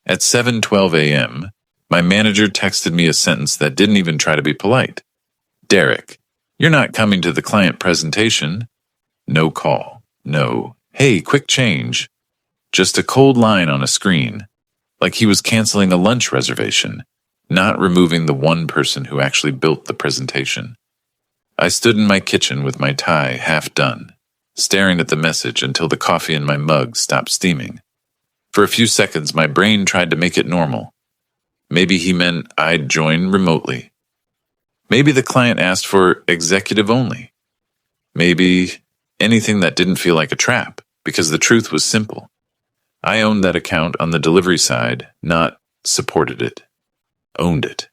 At 7:12 a.m., my manager texted me a sentence that didn't even try to be polite. "Derek, you're not coming to the client presentation." No call. No, "Hey, quick change." Just a cold line on a screen, like he was canceling a lunch reservation, not removing the one person who actually built the presentation. I stood in my kitchen with my tie half done, staring at the message until the coffee in my mug stopped steaming. For a few seconds, my brain tried to make it normal. Maybe he meant I'd join remotely. Maybe the client asked for executive only. Maybe anything that didn't feel like a trap, because the truth was simple. I owned that account on the delivery side, not supported it. Owned it.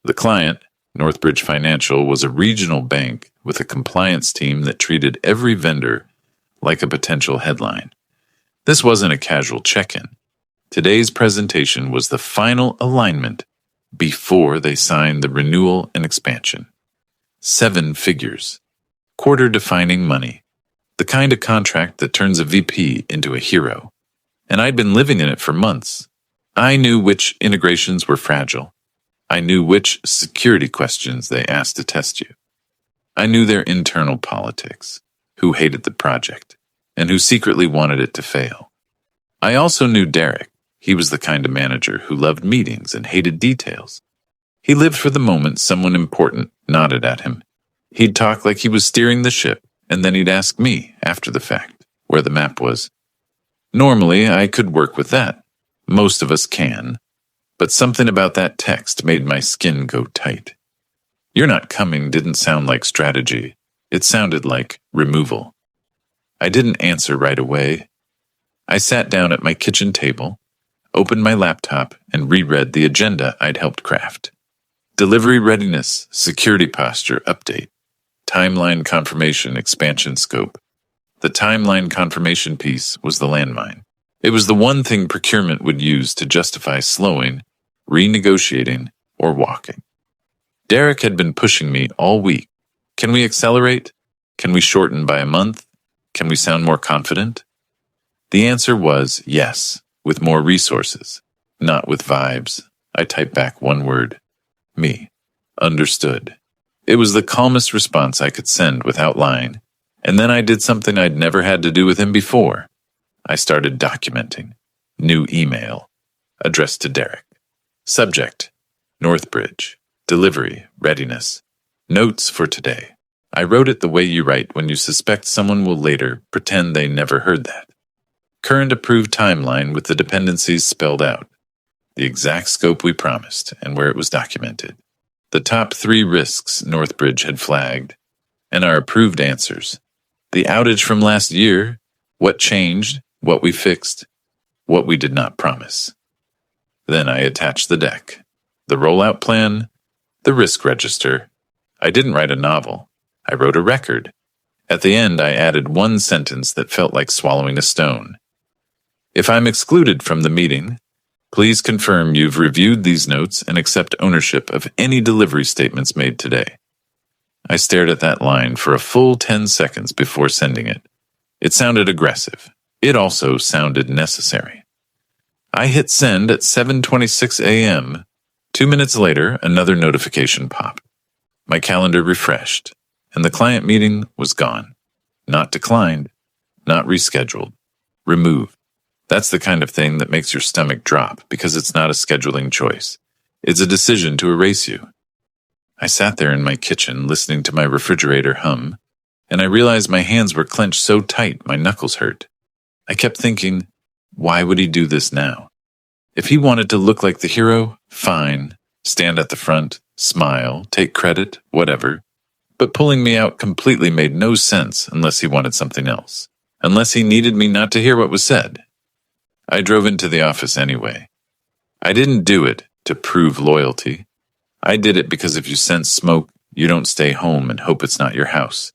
The client, Northbridge Financial, was a regional bank with a compliance team that treated every vendor like a potential headline. This wasn't a casual check-in. Today's presentation was the final alignment before they signed the renewal and expansion. 7 figures. Quarter-defining money. The kind of contract that turns a VP into a hero. And I'd been living in it for months. I knew which integrations were fragile. I knew which security questions they asked to test you. I knew their internal politics, who hated the project, and who secretly wanted it to fail. I also knew Derek. He was the kind of manager who loved meetings and hated details. He lived for the moment someone important nodded at him. He'd talk like he was steering the ship, and then he'd ask me, after the fact, where the map was. Normally, I could work with that. Most of us can. But something about that text made my skin go tight. "You're not coming" didn't sound like strategy. It sounded like removal. I didn't answer right away. I sat down at my kitchen table, opened my laptop, and reread the agenda I'd helped craft. Delivery readiness, security posture, update. Timeline confirmation, expansion scope. The timeline confirmation piece was the landmine. It was the one thing procurement would use to justify slowing, renegotiating, or walking. Derek had been pushing me all week. Can we accelerate? Can we shorten by a month? Can we sound more confident? The answer was yes, with more resources, not with vibes. I typed back one word. Me. Understood. It was the calmest response I could send without lying. And then I did something I'd never had to do with him before. I started documenting. New email. Addressed to Derek. Subject: Northbridge. Delivery, readiness. Notes for today. I wrote it the way you write when you suspect someone will later pretend they never heard that. Current approved timeline with the dependencies spelled out. The exact scope we promised and where it was documented. The top 3 risks Northbridge had flagged, and our approved answers. The outage from last year, what changed, what we fixed, what we did not promise. Then I attached the deck, the rollout plan, the risk register. I didn't write a novel. I wrote a record. At the end, I added one sentence that felt like swallowing a stone. If I'm excluded from the meeting, please confirm you've reviewed these notes and accept ownership of any delivery statements made today. I stared at that line for a full 10 seconds before sending it. It sounded aggressive. It also sounded necessary. I hit send at 7:26 a.m. 2 minutes later, another notification popped. My calendar refreshed, and the client meeting was gone. Not declined, not rescheduled, removed. That's the kind of thing that makes your stomach drop because it's not a scheduling choice. It's a decision to erase you. I sat there in my kitchen listening to my refrigerator hum, and I realized my hands were clenched so tight my knuckles hurt. I kept thinking, why would he do this now? If he wanted to look like the hero, fine, stand at the front, smile, take credit, whatever. But pulling me out completely made no sense unless he wanted something else, unless he needed me not to hear what was said. I drove into the office anyway. I didn't do it to prove loyalty. I did it because if you sense smoke, you don't stay home and hope it's not your house.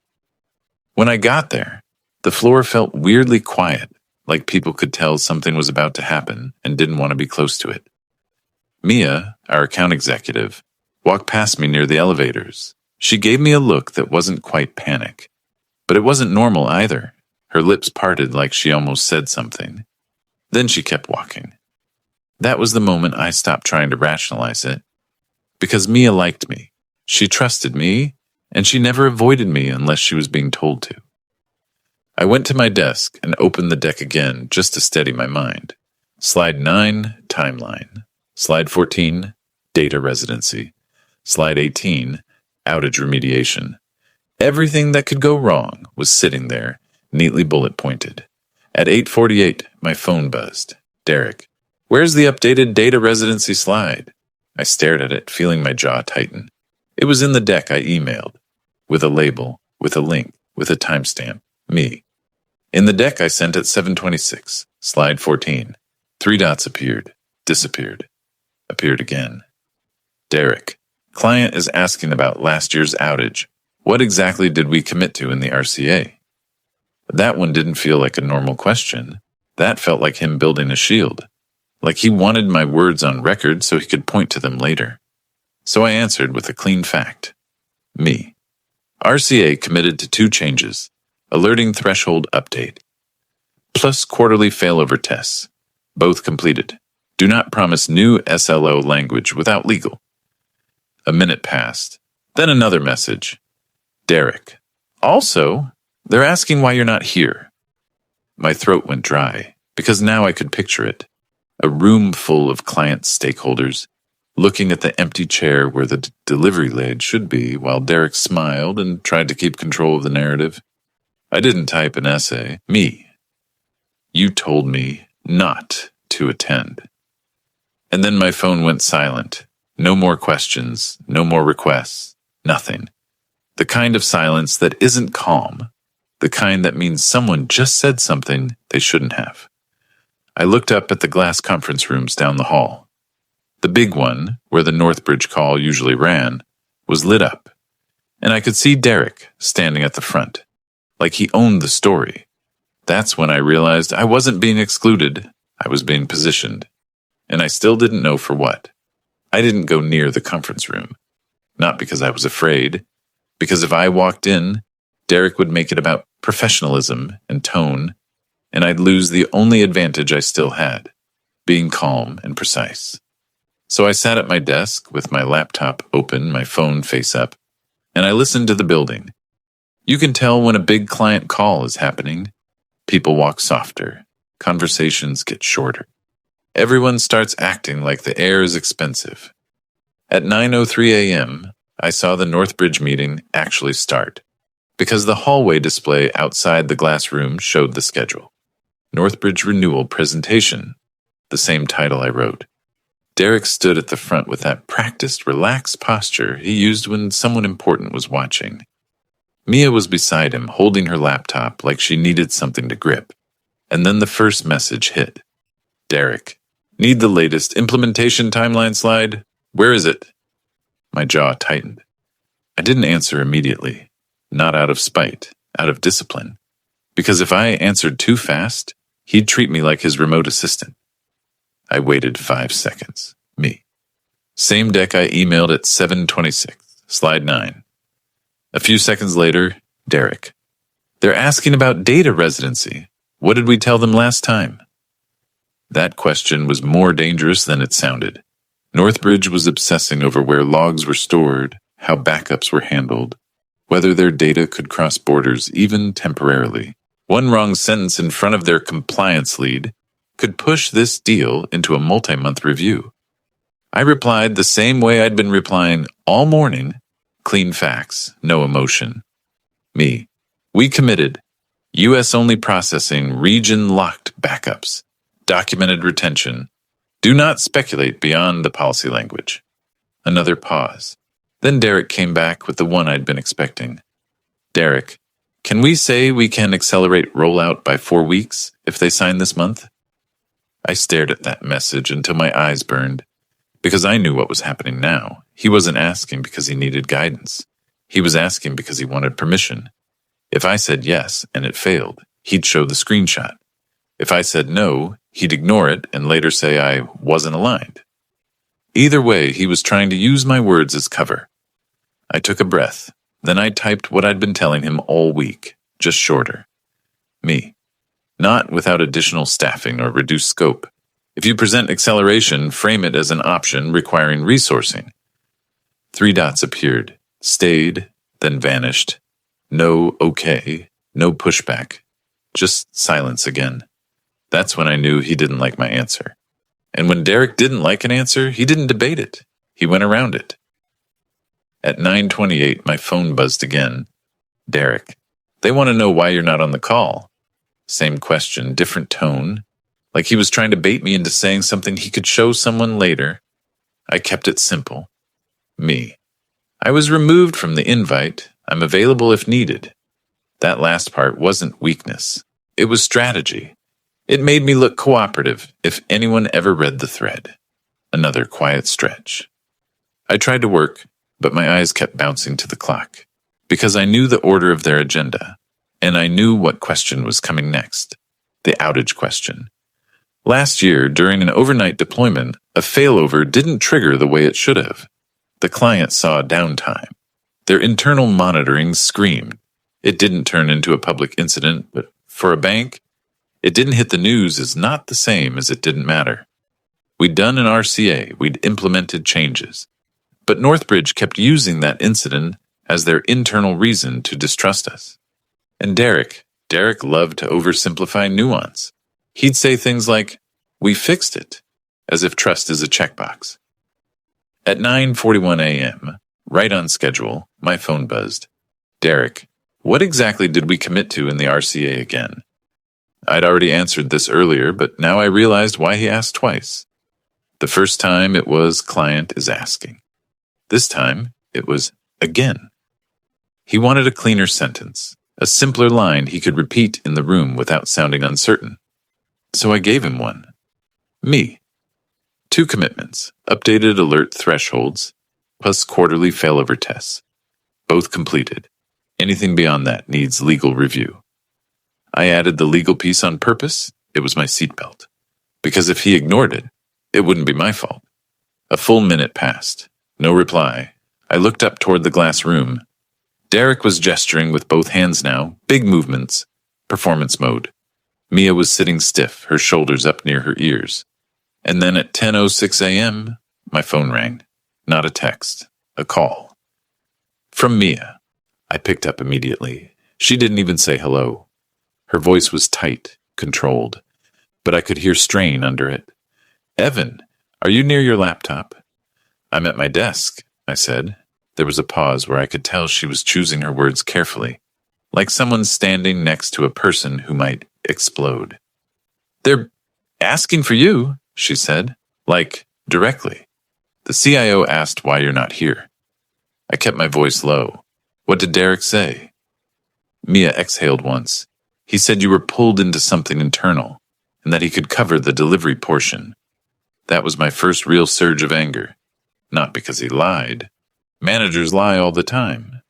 When I got there, the floor felt weirdly quiet, like people could tell something was about to happen and didn't want to be close to it. Mia, our account executive, walked past me near the elevators. She gave me a look that wasn't quite panic, but it wasn't normal either. Her lips parted like she almost said something. Then she kept walking. That was the moment I stopped trying to rationalize it. Because Mia liked me. She trusted me, and she never avoided me unless she was being told to. I went to my desk and opened the deck again just to steady my mind. Slide 9, timeline. Slide 14, data residency. Slide 18, outage remediation. Everything that could go wrong was sitting there, neatly bullet pointed. At 8:48, my phone buzzed. Derek, where's the updated data residency slide? I stared at it, feeling my jaw tighten. It was in the deck I emailed, with a label, with a link, with a timestamp, me. In the deck I sent at 7:26, slide 14. 3 dots appeared, disappeared, appeared again. Derek, client is asking about last year's outage. What exactly did we commit to in the RCA? That one didn't feel like a normal question. That felt like him building a shield. Like he wanted my words on record so he could point to them later. So I answered with a clean fact. Me. RCA committed to 2 changes. Alerting threshold update. Plus quarterly failover tests. Both completed. Do not promise new SLO language without legal. A minute passed. Then another message. Derek. Also, they're asking why you're not here. My throat went dry, because now I could picture it. A room full of client stakeholders, looking at the empty chair where the delivery lead should be, while Derek smiled and tried to keep control of the narrative. I didn't type an essay. Me. You told me not to attend. And then my phone went silent. No more questions, no more requests, nothing. The kind of silence that isn't calm. The kind that means someone just said something they shouldn't have. I looked up at the glass conference rooms down the hall. The big one, where the Northbridge call usually ran, was lit up, and I could see Derek standing at the front, like he owned the story. That's when I realized I wasn't being excluded, I was being positioned, and I still didn't know for what. I didn't go near the conference room, not because I was afraid, because if I walked in, Derek would make it about professionalism and tone, and I'd lose the only advantage I still had, being calm and precise. So I sat at my desk with my laptop open, my phone face up, and I listened to the building. You can tell when a big client call is happening. People walk softer. Conversations get shorter. Everyone starts acting like the air is expensive. At 9:03 a.m., I saw the Northbridge meeting actually start, because the hallway display outside the glass room showed the schedule. Northbridge Renewal Presentation, the same title I wrote. Derek stood at the front with that practiced, relaxed posture he used when someone important was watching. Mia was beside him, holding her laptop like she needed something to grip. And then the first message hit. Derek, need the latest implementation timeline slide? Where is it? My jaw tightened. I didn't answer immediately, not out of spite, out of discipline. Because if I answered too fast, he'd treat me like his remote assistant. I waited 5 seconds. Me. Same deck I emailed at 7:26, slide 9. A few seconds later, Derek. They're asking about data residency. What did we tell them last time? That question was more dangerous than it sounded. Northbridge was obsessing over where logs were stored, how backups were handled, whether their data could cross borders even temporarily. One wrong sentence in front of their compliance lead could push this deal into a multi-month review. I replied the same way I'd been replying all morning, clean facts, no emotion. Me. We committed. U.S.-only processing, region-locked backups, documented retention. Do not speculate beyond the policy language. Another pause. Then Derek came back with the one I'd been expecting. Derek, can we say we can accelerate rollout by 4 weeks if they sign this month? I stared at that message until my eyes burned, because I knew what was happening now. He wasn't asking because he needed guidance. He was asking because he wanted permission. If I said yes and it failed, he'd show the screenshot. If I said no, he'd ignore it and later say I wasn't aligned. Either way, he was trying to use my words as cover. I took a breath. Then I typed what I'd been telling him all week, just shorter. Me. Not without additional staffing or reduced scope. If you present acceleration, frame it as an option requiring resourcing. 3 dots appeared, stayed, then vanished. No okay, no pushback, just silence again. That's when I knew he didn't like my answer. And when Derek didn't like an answer, he didn't debate it. He went around it. At 9:28, my phone buzzed again. Derek, they want to know why you're not on the call. Same question, different tone. Like he was trying to bait me into saying something he could show someone later. I kept it simple. Me. I was removed from the invite. I'm available if needed. That last part wasn't weakness. It was strategy. It made me look cooperative if anyone ever read the thread. Another quiet stretch. I tried to work, but my eyes kept bouncing to the clock, because I knew the order of their agenda, and I knew what question was coming next. The outage question. Last year, during an overnight deployment, a failover didn't trigger the way it should have. The client saw downtime. Their internal monitoring screamed. It didn't turn into a public incident, but for a bank, it didn't hit the news is not the same as it didn't matter. We'd done an RCA, we'd implemented changes. But Northbridge kept using that incident as their internal reason to distrust us. And Derek loved to oversimplify nuance. He'd say things like, "We fixed it," as if trust is a checkbox. At 9:41 a.m., right on schedule, my phone buzzed. Derek, what exactly did we commit to in the RCA again? I'd already answered this earlier, but now I realized why he asked twice. The first time it was client is asking. This time it was again. He wanted a cleaner sentence, a simpler line he could repeat in the room without sounding uncertain. So I gave him one. Me. 2 commitments, updated alert thresholds, plus quarterly failover tests. Both completed. Anything beyond that needs legal review. I added the legal piece on purpose. It was my seatbelt. Because if he ignored it, it wouldn't be my fault. A full minute passed. No reply. I looked up toward the glass room. Derek was gesturing with both hands now, big movements, performance mode. Mia was sitting stiff, her shoulders up near her ears. And then at 10:06 a.m., my phone rang. Not a text, a call. From Mia. I picked up immediately. She didn't even say hello. Her voice was tight, controlled, but I could hear strain under it. Evan, are you near your laptop? I'm at my desk, I said. There was a pause where I could tell she was choosing her words carefully, like someone standing next to a person who might explode. They're asking for you, she said, like directly. The CIO asked why you're not here. I kept my voice low. What did Derek say? Mia exhaled once. He said you were pulled into something internal, and that he could cover the delivery portion. That was my first real surge of anger. Not because he lied. Managers lie all the time.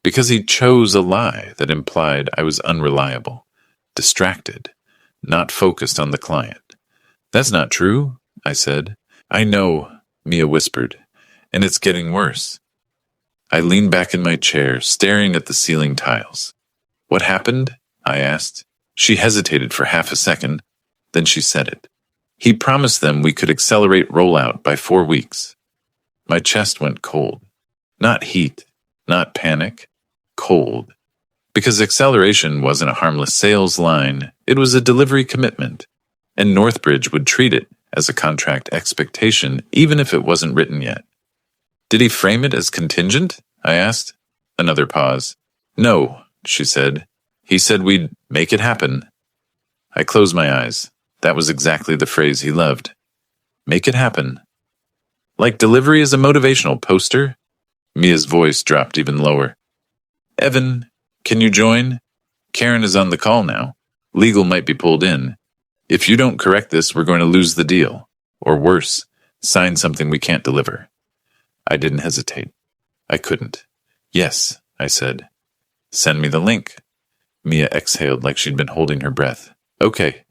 Because he chose a lie that implied I was unreliable, distracted, not focused on the client. That's not true, I said. I know, Mia whispered, and it's getting worse. I leaned back in my chair, staring at the ceiling tiles. What happened? I asked. She hesitated for half a second, then she said it. He promised them we could accelerate rollout by 4 weeks. My chest went cold. Not heat, not panic, cold. Because acceleration wasn't a harmless sales line, it was a delivery commitment, and Northbridge would treat it as a contract expectation even if it wasn't written yet. Did he frame it as contingent? I asked. Another pause. No, she said. He said we'd make it happen. I closed my eyes. That was exactly the phrase he loved. Make it happen. Like delivery is a motivational poster? Mia's voice dropped even lower. Evan, can you join? Karen is on the call now. Legal might be pulled in. If you don't correct this, we're going to lose the deal. Or worse, sign something we can't deliver. I didn't hesitate. I couldn't. Yes, I said. Send me the link. Mia exhaled like she'd been holding her breath. Okay,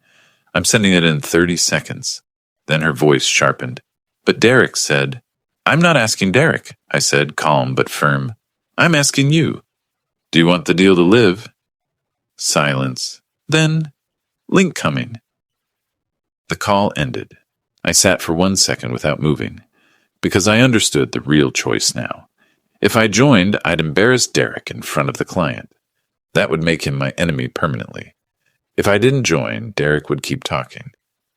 I'm sending it in 30 seconds. Then her voice sharpened. But Derek said, I'm not asking Derek, I said, calm but firm. I'm asking you. Do you want the deal to live? Silence. Then, link coming. The call ended. I sat for 1 second without moving, because I understood the real choice now. If I joined, I'd embarrass Derek in front of the client. That would make him my enemy permanently. If I didn't join, Derek would keep talking,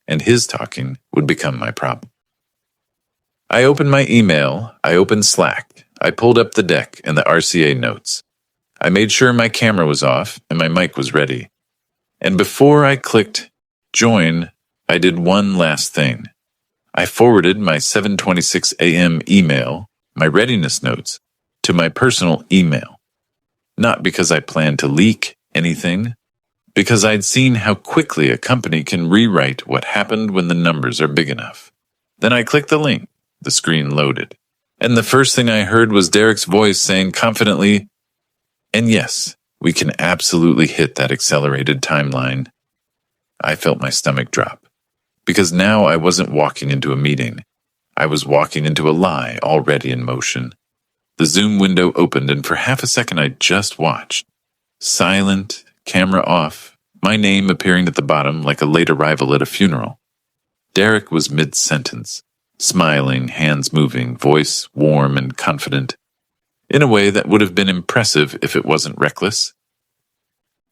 and his talking would become my problem. I opened my email, I opened Slack, I pulled up the deck and the RCA notes. I made sure my camera was off and my mic was ready. And before I clicked join, I did one last thing. I forwarded my 7:26 a.m. email, my readiness notes, to my personal email. Not because I planned to leak anything, because I'd seen how quickly a company can rewrite what happened when the numbers are big enough. Then I clicked the link, the screen loaded, and the first thing I heard was Derek's voice saying confidently, "And yes, we can absolutely hit that accelerated timeline." I felt my stomach drop, because now I wasn't walking into a meeting. I was walking into a lie already in motion. The Zoom window opened, and for half a second I just watched. Silent, camera off, my name appearing at the bottom like a late arrival at a funeral. Derek was mid-sentence, smiling, hands moving, voice warm and confident, in a way that would have been impressive if it wasn't reckless.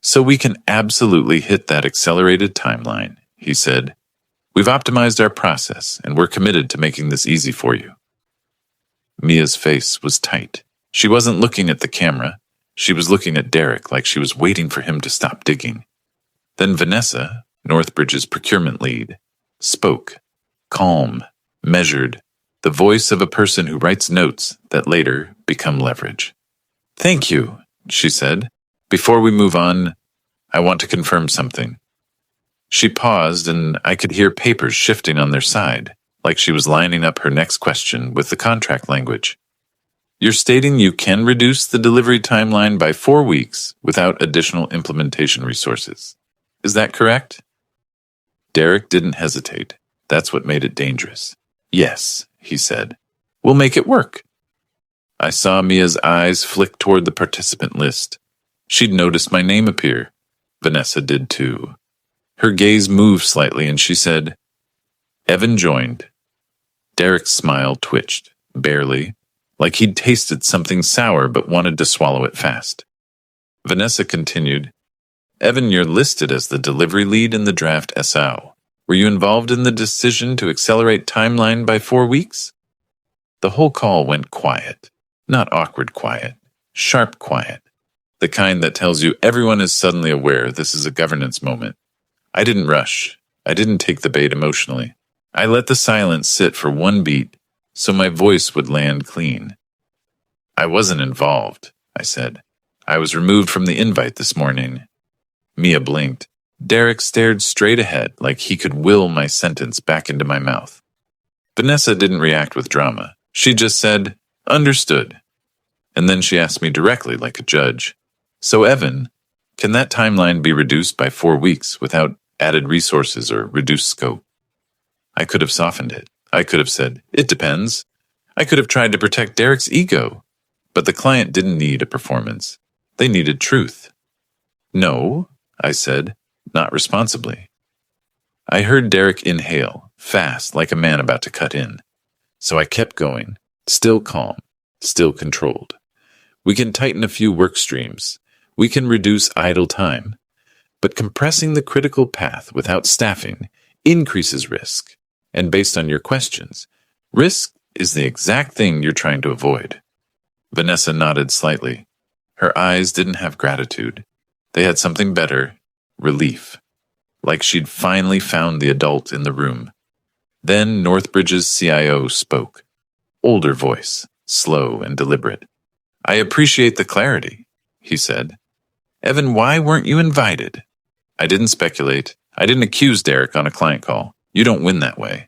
"So we can absolutely hit that accelerated timeline," he said. "We've optimized our process, and we're committed to making this easy for you." Mia's face was tight. She wasn't looking at the camera. She was looking at Derek like she was waiting for him to stop digging. Then Vanessa, Northbridge's procurement lead, spoke, calm, measured, the voice of a person who writes notes that later become leverage. "Thank you," she said. "Before we move on, I want to confirm something." She paused, and I could hear papers shifting on their side, like she was lining up her next question with the contract language. "You're stating you can reduce the delivery timeline by 4 weeks without additional implementation resources. Is that correct?" Derek didn't hesitate. That's what made it dangerous. "Yes," he said. "We'll make it work." I saw Mia's eyes flick toward the participant list. She'd noticed my name appear. Vanessa did too. Her gaze moved slightly and she said, "Evan joined." Derek's smile twitched, barely, like he'd tasted something sour but wanted to swallow it fast. Vanessa continued, "Evan, you're listed as the delivery lead in the draft SO. Were you involved in the decision to accelerate timeline by 4 weeks?" The whole call went quiet. Not awkward quiet, sharp quiet. The kind that tells you everyone is suddenly aware this is a governance moment. I didn't rush. I didn't take the bait emotionally. I let the silence sit for one beat so my voice would land clean. "I wasn't involved," I said. "I was removed from the invite this morning." Mia blinked. Derek stared straight ahead like he could will my sentence back into my mouth. Vanessa didn't react with drama. She just said, "Understood." And then she asked me directly like a judge, "So Evan, can that timeline be reduced by 4 weeks without added resources or reduced scope?" I could have softened it. I could have said, "It depends." I could have tried to protect Derek's ego. But the client didn't need a performance. They needed truth. "No," I said, not responsibly. I heard Derek inhale, fast, like a man about to cut in. So I kept going, still calm, still controlled. "We can tighten a few work streams. We can reduce idle time. But compressing the critical path without staffing increases risk. And based on your questions, risk is the exact thing you're trying to avoid." Vanessa nodded slightly. Her eyes didn't have gratitude. They had something better, relief. Like she'd finally found the adult in the room. Then Northbridge's CIO spoke. Older voice, slow and deliberate. "I appreciate the clarity," he said. "Evan, why weren't you invited?" I didn't speculate. I didn't accuse Derek on a client call. You don't win that way.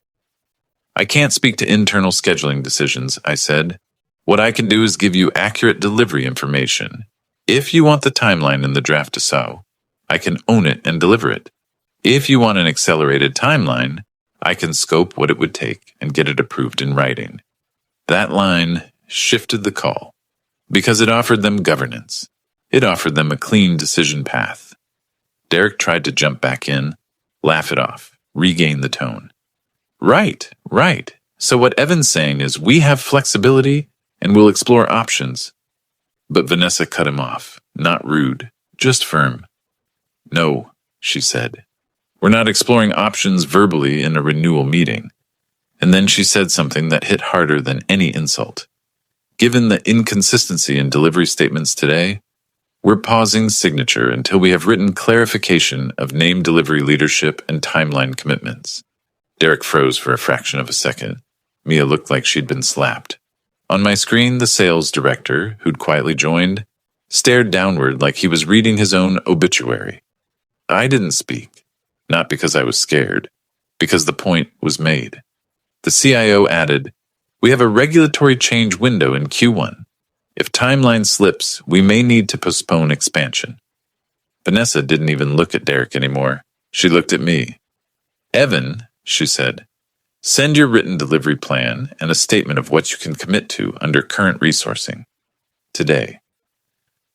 "I can't speak to internal scheduling decisions," I said. "What I can do is give you accurate delivery information. If you want the timeline in the draft to SO, I can own it and deliver it. If you want an accelerated timeline, I can scope what it would take and get it approved in writing." That line shifted the call, because it offered them governance. It offered them a clean decision path. Derek tried to jump back in, laugh it off, regain the tone. Right. So what Evan's saying is we have flexibility and we'll explore options. But Vanessa cut him off, not rude, just firm. No, she said. We're not exploring options verbally in a renewal meeting. And then she said something that hit harder than any insult. Given the inconsistency in delivery statements today, we're pausing signature until we have written clarification of name delivery leadership and timeline commitments. Derek froze for a fraction of a second. Mia looked like she'd been slapped. On my screen, the sales director, who'd quietly joined, stared downward like he was reading his own obituary. I didn't speak, not because I was scared, because the point was made. The CIO added, "We have a regulatory change window in Q1. If timeline slips, we may need to postpone expansion." Vanessa didn't even look at Derek anymore. She looked at me. "Evan," she said, "send your written delivery plan and a statement of what you can commit to under current resourcing. Today."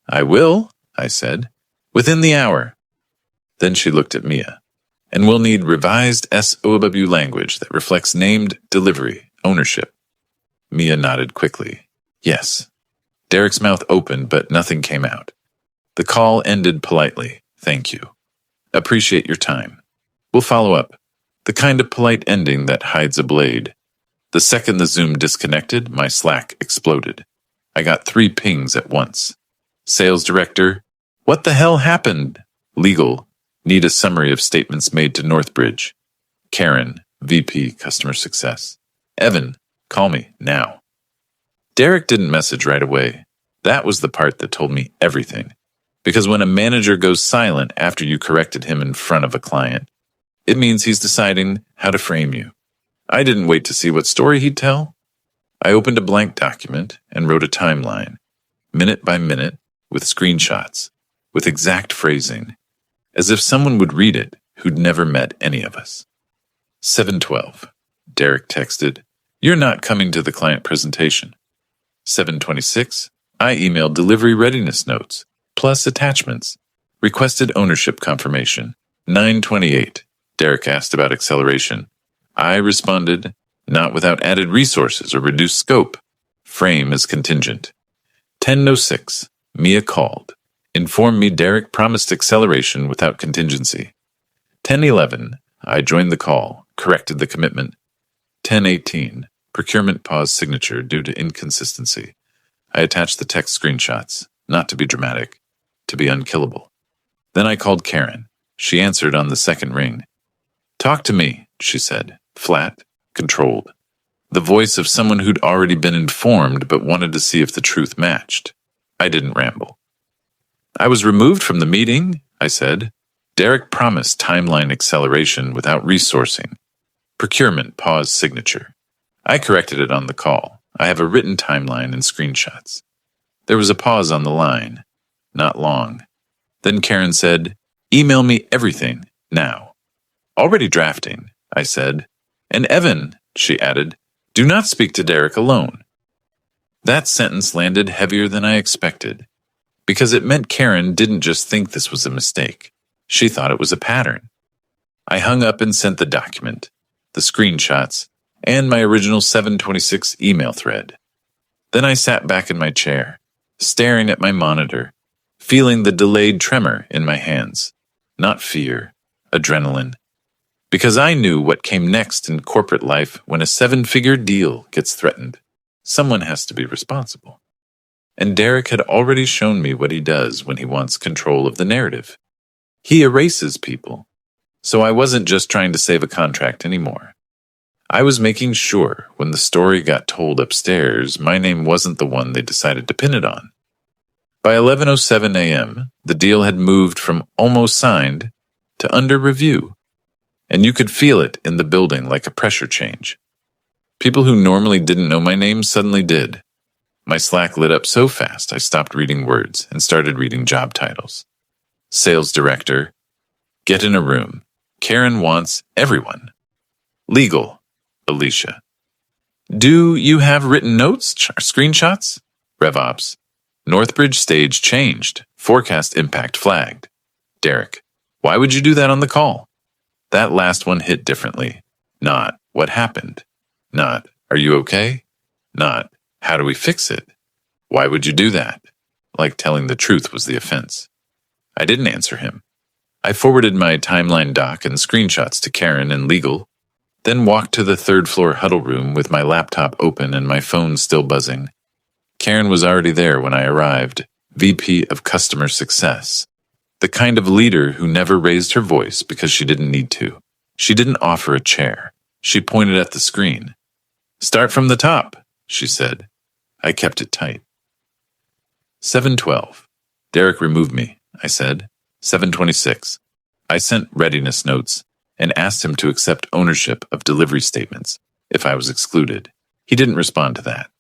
"I will," I said, "within the hour." Then she looked at Mia. "And we'll need revised SOW language that reflects named delivery ownership." Mia nodded quickly. "Yes." Derek's mouth opened, but nothing came out. The call ended politely. "Thank you. Appreciate your time. We'll follow up." The kind of polite ending that hides a blade. The second the Zoom disconnected, my Slack exploded. I got 3 pings at once. Sales director, "What the hell happened?" Legal, "Need a summary of statements made to Northbridge." Karen, VP Customer Success. "Evan, call me now." Derek didn't message right away. That was the part that told me everything. Because when a manager goes silent after you corrected him in front of a client, it means he's deciding how to frame you. I didn't wait to see what story he'd tell. I opened a blank document and wrote a timeline, minute by minute, with screenshots, with exact phrasing, as if someone would read it who'd never met any of us. 7:12. Derek texted, "You're not coming to the client presentation." 7:26. I emailed delivery readiness notes, plus attachments, requested ownership confirmation. 9:28. Derek asked about acceleration. I responded, "Not without added resources or reduced scope. Frame is contingent." 10:06. Mia called. Informed me Derek promised acceleration without contingency. 10:11. I joined the call, corrected the commitment. 10:18. Procurement paused signature due to inconsistency. I attached the text screenshots, not to be dramatic, to be unkillable. Then I called Karen. She answered on the second ring. "Talk to me," she said, flat, controlled. The voice of someone who'd already been informed but wanted to see if the truth matched. I didn't ramble. "I was removed from the meeting," I said. "Derek promised timeline acceleration without resourcing. Procurement paused signature." I corrected it on the call. I have a written timeline and screenshots. There was a pause on the line. Not long. Then Karen said, "Email me everything, now." "Already drafting," I said. "And Evan," she added, "do not speak to Derek alone." That sentence landed heavier than I expected, because it meant Karen didn't just think this was a mistake. She thought it was a pattern. I hung up and sent the document, the screenshots, and my original 7:26 email thread. Then I sat back in my chair, staring at my monitor, feeling the delayed tremor in my hands. Not fear, adrenaline. Because I knew what came next in corporate life when a 7-figure deal gets threatened. Someone has to be responsible. And Derek had already shown me what he does when he wants control of the narrative. He erases people. So I wasn't just trying to save a contract anymore. I was making sure when the story got told upstairs, my name wasn't the one they decided to pin it on. By 11:07 a.m., the deal had moved from almost signed to under review. And you could feel it in the building like a pressure change. People who normally didn't know my name suddenly did. My Slack lit up so fast I stopped reading words and started reading job titles. Sales director. Get in a room. Karen wants everyone. Legal. Alicia. Do you have written notes, screenshots? RevOps. Northbridge stage changed. Forecast impact flagged. Derek. Why would you do that on the call? That last one hit differently. Not, what happened? Not, are you okay? Not, how do we fix it? Why would you do that? Like telling the truth was the offense. I didn't answer him. I forwarded my timeline doc and screenshots to Karen and legal, then walked to the third-floor huddle room with my laptop open and my phone still buzzing. Karen was already there when I arrived, VP of Customer Success. The kind of leader who never raised her voice because she didn't need to. She didn't offer a chair. She pointed at the screen. "Start from the top," she said. I kept it tight. 7:12. "Derek removed me," I said. 7:26. I sent readiness notes and asked him to accept ownership of delivery statements if I was excluded. He didn't respond to that.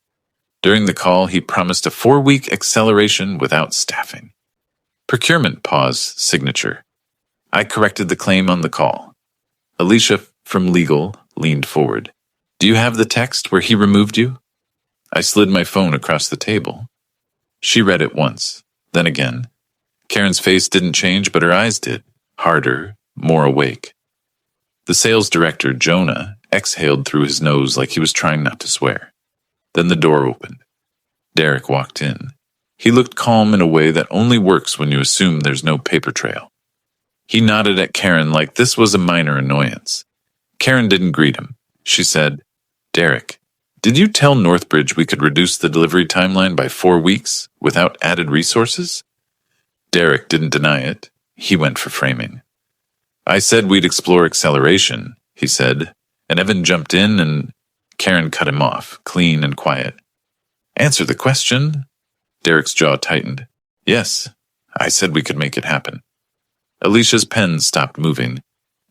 During the call, he promised a 4-week acceleration without staffing. Procurement pause signature. I corrected the claim on the call. Alicia from legal leaned forward. "Do you have the text where he removed you?" I slid my phone across the table. She read it once, then again. Karen's face didn't change, but her eyes did, harder, more awake. The sales director, Jonah, exhaled through his nose like he was trying not to swear. Then the door opened. Derek walked in. He looked calm in a way that only works when you assume there's no paper trail. He nodded at Karen like this was a minor annoyance. Karen didn't greet him. She said, "Derek, did you tell Northbridge we could reduce the delivery timeline by 4 weeks without added resources?" Derek didn't deny it. He went for framing. "I said we'd explore acceleration," he said, and Evan jumped in and Karen cut him off, clean and quiet. "Answer the question." Derek's jaw tightened. "Yes, I said we could make it happen." Alicia's pen stopped moving.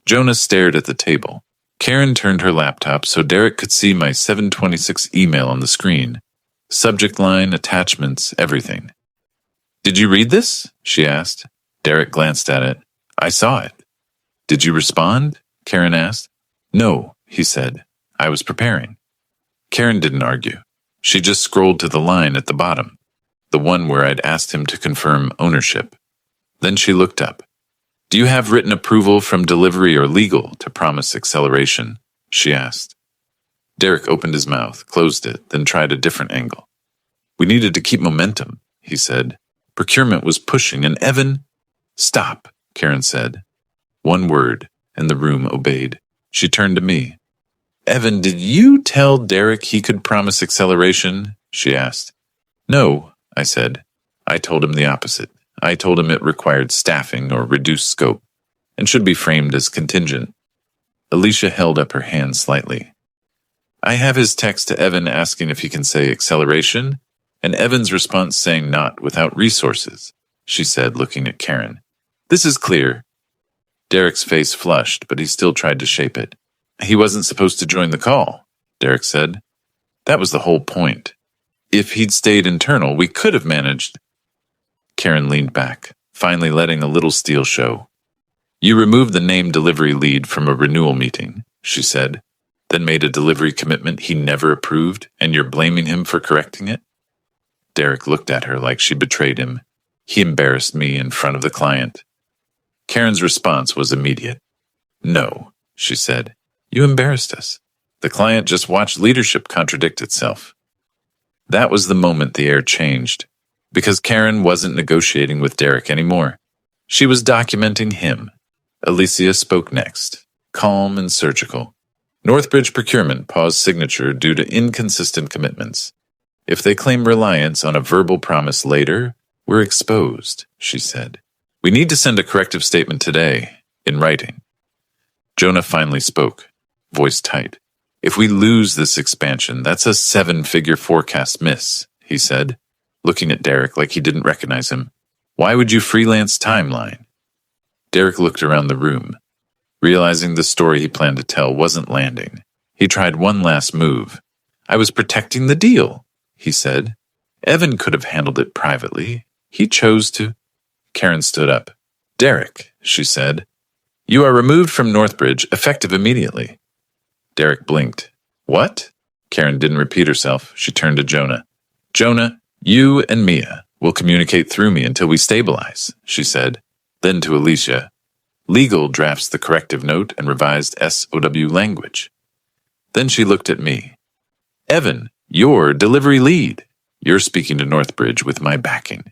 Jonah stared at the table. Karen turned her laptop so Derek could see my 7:26 email on the screen. Subject line, attachments, everything. "Did you read this?" she asked. Derek glanced at it. "I saw it." "Did you respond?" Karen asked. "No," he said. "I was preparing." Karen didn't argue. She just scrolled to the line at the bottom, the one where I'd asked him to confirm ownership. Then she looked up. "Do you have written approval from delivery or legal to promise acceleration?" she asked. Derek opened his mouth, closed it, then tried a different angle. "We needed to keep momentum," he said. "Procurement was pushing, and Evan—" "Stop," Karen said. One word, and the room obeyed. She turned to me. "Evan, did you tell Derek he could promise acceleration?" she asked. "No," I said. "I told him the opposite. I told him it required staffing or reduced scope, and should be framed as contingent." Alicia held up her hand slightly. "I have his text to Evan asking if he can say acceleration, and Evan's response saying not without resources," she said, looking at Karen. "This is clear." Derek's face flushed, but he still tried to shape it. "He wasn't supposed to join the call," Derek said. "That was the whole point. If he'd stayed internal, we could have managed." Karen leaned back, finally letting a little steel show. "You removed the named delivery lead from a renewal meeting," she said, "then made a delivery commitment he never approved, and you're blaming him for correcting it?" Derek looked at her like she betrayed him. He embarrassed me in front of the client. Karen's response was immediate. "No," she said. "You embarrassed us. The client just watched leadership contradict itself." That was the moment the air changed, because Karen wasn't negotiating with Derek anymore. She was documenting him. Alicia spoke next, calm and surgical. "Northbridge Procurement paused signature due to inconsistent commitments. If they claim reliance on a verbal promise later, we're exposed," she said. "We need to send a corrective statement today, in writing." Jonah finally spoke, voice tight. "If we lose this expansion, that's a 7-figure forecast miss," he said, looking at Derek like he didn't recognize him. "Why would you freelance timeline?" Derek looked around the room, realizing the story he planned to tell wasn't landing. He tried one last move. "I was protecting the deal," he said. "Evan could have handled it privately. He chose to." Karen stood up. "Derek," she said, "you are removed from Northbridge, effective immediately." Derek blinked. "What?" Karen didn't repeat herself. She turned to Jonah. "Jonah, you and Mia will communicate through me until we stabilize," she said. Then to Alicia, "Legal drafts the corrective note and revised SOW language." Then she looked at me. Evan, you're delivery lead. You're speaking to Northbridge with my backing.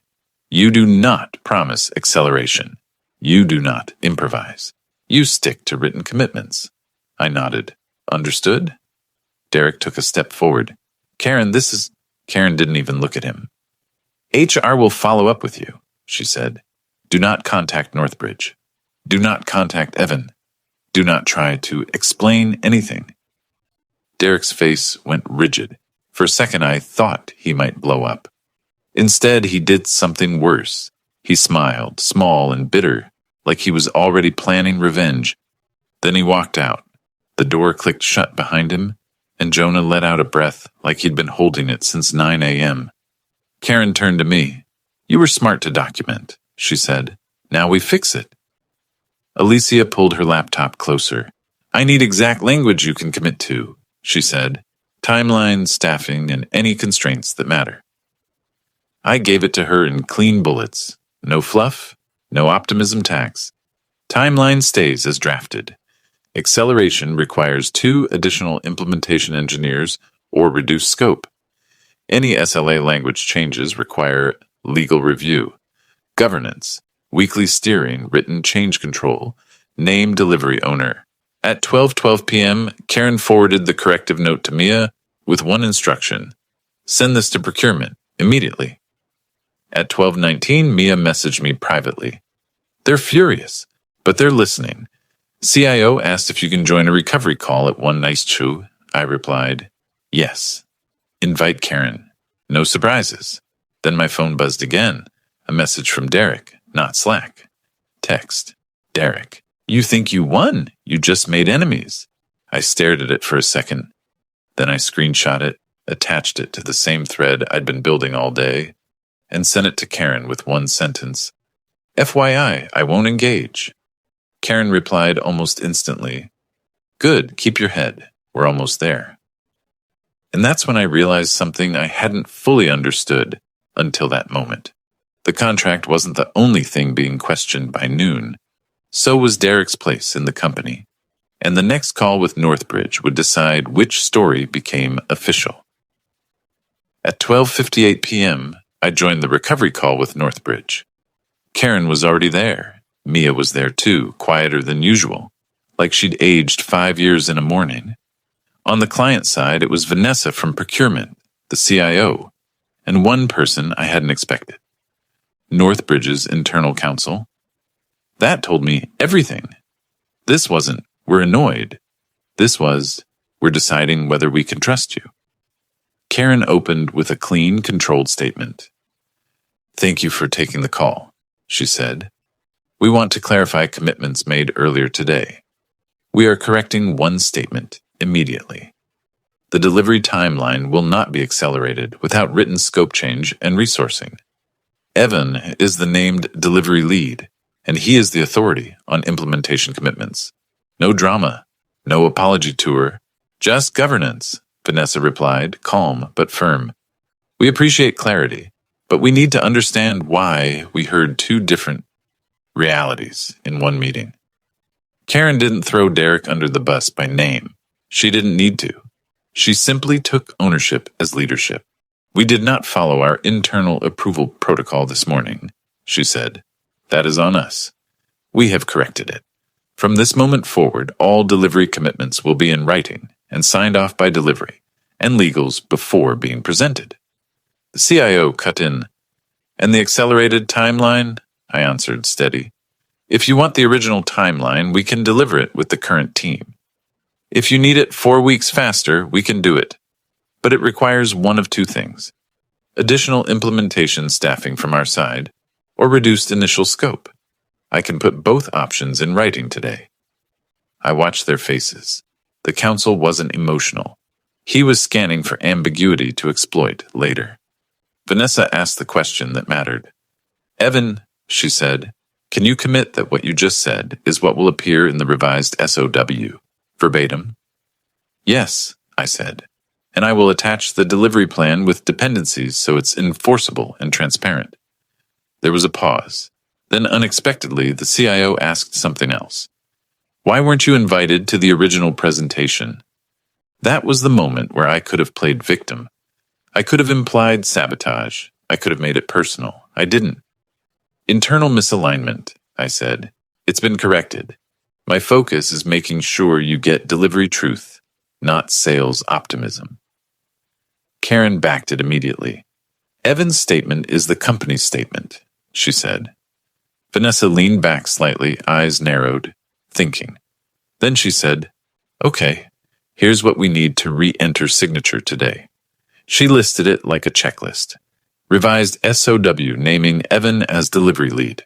You do not promise acceleration. You do not improvise. You stick to written commitments. I nodded. Understood? Derek took a step forward. Karen didn't even look at him. HR will follow up with you, she said. Do not contact Northbridge. Do not contact Evan. Do not try to explain anything. Derek's face went rigid. For a second, I thought he might blow up. Instead, he did something worse. He smiled, small and bitter, like he was already planning revenge. Then he walked out. The door clicked shut behind him, and Jonah let out a breath like he'd been holding it since 9 a.m. Karen turned to me. You were smart to document, she said. Now we fix it. Alicia pulled her laptop closer. I need exact language you can commit to, she said. Timeline, staffing, and any constraints that matter. I gave it to her in clean bullets. No fluff, no optimism tax. Timeline stays as drafted. Acceleration requires 2 additional implementation engineers or reduced scope. Any SLA language changes require legal review, governance, weekly steering, written change control, name delivery owner. At 12:12 p.m., Karen forwarded the corrective note to Mia with one instruction. Send this to procurement immediately. At 12:19, Mia messaged me privately. They're furious, but they're listening. CIO asked if you can join a recovery call at 1 nice chew. I replied, yes. Invite Karen. No surprises. Then my phone buzzed again. A message from Derek, not Slack. Text. Derek, you think you won? You just made enemies. I stared at it for a second. Then I screenshot it, attached it to the same thread I'd been building all day, and sent it to Karen with one sentence. FYI, I won't engage. Karen replied almost instantly. Good, keep your head. We're almost there. And that's when I realized something I hadn't fully understood until that moment. The contract wasn't the only thing being questioned by noon. So was Derek's place in the company. And the next call with Northbridge would decide which story became official. At 12:58 p.m., I joined the recovery call with Northbridge. Karen was already there. Mia was there too, quieter than usual, like she'd aged 5 years in a morning. On the client side, it was Vanessa from procurement, the CIO, and one person I hadn't expected. Northbridge's internal counsel. That told me everything. This wasn't, we're annoyed. This was, we're deciding whether we can trust you. Karen opened with a clean, controlled statement. Thank you for taking the call, she said. We want to clarify commitments made earlier today. We are correcting one statement immediately. The delivery timeline will not be accelerated without written scope change and resourcing. Evan is the named delivery lead, and he is the authority on implementation commitments. No drama, no apology tour, just governance, Vanessa replied, calm but firm. We appreciate clarity, but we need to understand why we heard 2 different realities in one meeting. Karen didn't throw Derek under the bus by name. She didn't need to. She simply took ownership as leadership. We did not follow our internal approval protocol this morning, she said. That is on us. We have corrected it. From this moment forward, all delivery commitments will be in writing and signed off by delivery and legals before being presented. The CIO cut in. And the accelerated timeline? I answered steady. If you want the original timeline, we can deliver it with the current team. If you need it 4 weeks faster, we can do it. But it requires one of 2 things. Additional implementation staffing from our side, or reduced initial scope. I can put both options in writing today. I watched their faces. The counsel wasn't emotional. He was scanning for ambiguity to exploit later. Vanessa asked the question that mattered. Evan, she said, can you commit that what you just said is what will appear in the revised SOW, verbatim? Yes, I said, and I will attach the delivery plan with dependencies so it's enforceable and transparent. There was a pause. Then unexpectedly, the CIO asked something else. Why weren't you invited to the original presentation? That was the moment where I could have played victim. I could have implied sabotage. I could have made it personal. I didn't. Internal misalignment, I said. It's been corrected. My focus is making sure you get delivery truth, not sales optimism. Karen backed it immediately. Evan's statement is the company's statement, she said. Vanessa leaned back slightly, eyes narrowed, thinking. Then she said, Okay, here's what we need to re-enter signature today. She listed it like a checklist. Revised SOW naming Evan as delivery lead.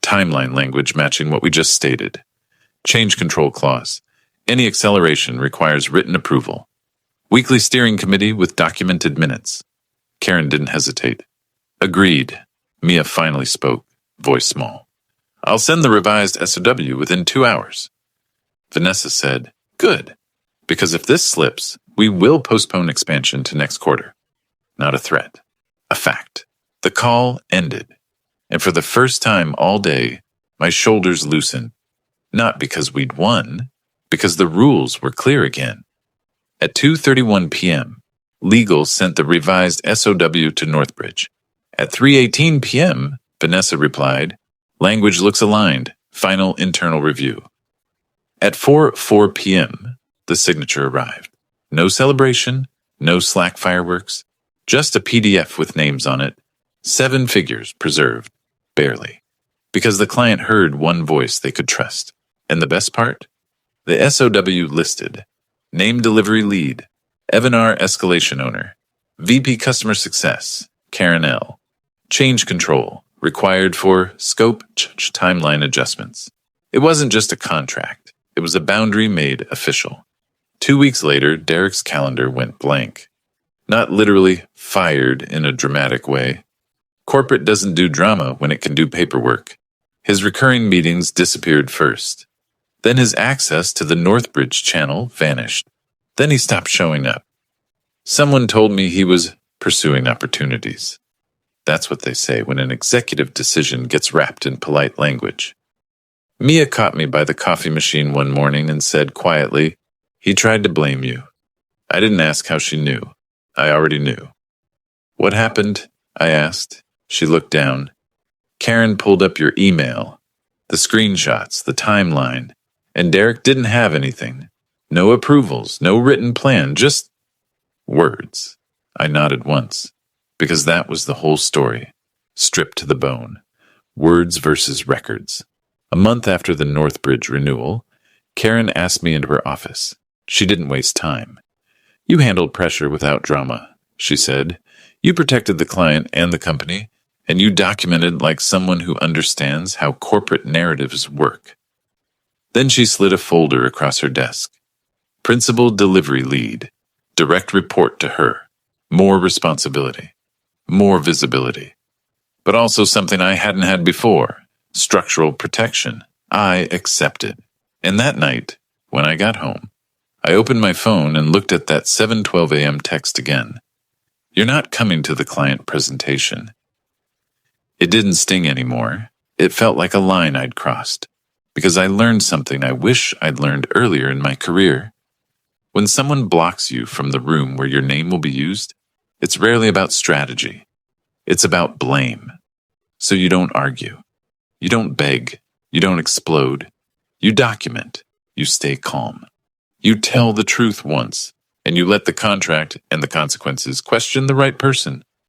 Timeline language matching what we just stated. Change control clause. Any acceleration requires written approval. Weekly steering committee with documented minutes. Karen didn't hesitate. Agreed. Mia finally spoke, voice small. I'll send the revised SOW within 2 hours. Vanessa said, Good, because if this slips, we will postpone expansion to next quarter. Not a threat. A fact. The call ended, and for the first time all day, my shoulders loosened. Not because we'd won, because the rules were clear again. At 2:31 p.m., Legal sent the revised SOW to Northbridge. At 3:18 p.m., Vanessa replied, Language looks aligned. Final internal review. At 4:04 p.m., the signature arrived. No celebration, no Slack fireworks, just a PDF with names on it. 7 figures preserved, barely, because the client heard one voice they could trust. And the best part? The SOW listed, Name Delivery Lead, Evan R. Escalation Owner, VP Customer Success, Karen L. Change Control, required for scope timeline adjustments. It wasn't just a contract. It was a boundary made official. 2 weeks later, Derek's calendar went blank. Not literally fired in a dramatic way. Corporate doesn't do drama when it can do paperwork. His recurring meetings disappeared first. Then his access to the Northbridge channel vanished. Then he stopped showing up. Someone told me he was pursuing opportunities. That's what they say when an executive decision gets wrapped in polite language. Mia caught me by the coffee machine one morning and said quietly, He tried to blame you. I didn't ask how she knew. I already knew. What happened? I asked. She looked down. Karen pulled up your email, the screenshots, the timeline, and Derek didn't have anything. No approvals, no written plan, just words. I nodded once, because that was the whole story, stripped to the bone. Words versus records. A month after the Northbridge renewal, Karen asked me into her office. She didn't waste time. You handled pressure without drama, she said. You protected the client and the company, and you documented like someone who understands how corporate narratives work. Then she slid a folder across her desk. Principal Delivery Lead. Direct report to her. More responsibility. More visibility. But also something I hadn't had before. Structural protection. I accepted. And that night, when I got home, I opened my phone and looked at that 7:12 a.m. text again. You're not coming to the client presentation. It didn't sting anymore. It felt like a line I'd crossed, because I learned something I wish I'd learned earlier in my career. When someone blocks you from the room where your name will be used, it's rarely about strategy. It's about blame. So you don't argue. You don't beg. You don't explode. You document. You stay calm. You tell the truth once, and you let the contract and the consequences question the right person.